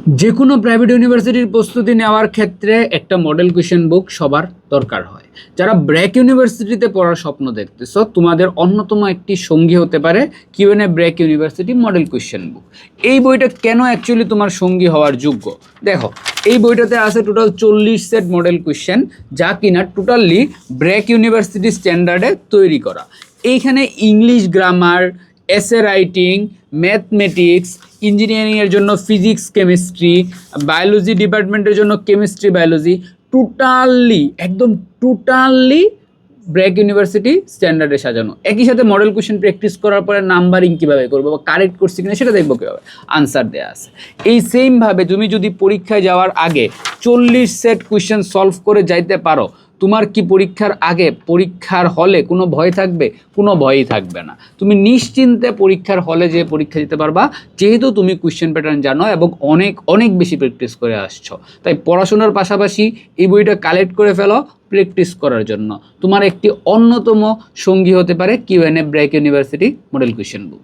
যে কোনো প্রাইভেট ইউনিভার্সিটির প্রস্তুতি নেওয়ার ক্ষেত্রে একটা মডেল কোয়েশ্চেন বুক সবার দরকার হয়। যারা ব্র্যাক ইউনিভার্সিটিতে পড়ার স্বপ্ন দেখতেছ, তোমাদের অন্যতম একটি সঙ্গী হতে পারে QNA BRAC university model question book. এই বইটা কেন অ্যাকচুয়ালি তোমার সঙ্গী হওয়ার যোগ্য? দেখো, এই বইটাতে আছে টোটাল 40 সেট মডেল কোয়েশ্চেন, যা কিনা টোটালি ব্র্যাক ইউনিভার্সিটি স্ট্যান্ডার্ডে তৈরি করা। এইখানে English grammar, essay writing, mathematics, ইঞ্জিনিয়ারিংয়ের জন্য ফিজিক্স কেমিস্ট্রি, বায়োলজি ডিপার্টমেন্টের জন্য chemistry biology, totally BRAC university স্ট্যান্ডার্ডে সাজানো। একই সাথে মডেল কোয়েশ্চেন প্র্যাকটিস করার পরে নাম্বারিং কীভাবে করবো বা কারেক্ট করছি কিনা সেটা দেখবো কীভাবে, আনসার দেওয়া আছে। এই সেমভাবে তুমি যদি পরীক্ষায় যাওয়ার আগে 40 সেট কোয়েশ্চেন সলভ করে যাইতে পারো, তোমার কি পরীক্ষার আগে পরীক্ষার হলে কোনো ভয় থাকবে? কোনো ভয়ই থাকবে না। তুমি নিশ্চিন্তে পরীক্ষার হলে যে পরীক্ষা দিতে পারবা, যেহেতু তুমি কোয়েশ্চেন প্যাটার্ন জানো এবং অনেক বেশি প্র্যাকটিস করে আসছো। তাই পড়াশোনার পাশাপাশি এই বইটা কালেক্ট করে ফেলো প্র্যাকটিস করার জন্য। তোমার একটি অন্যতম সঙ্গী হতে পারে QNA BRAC university model question বুক।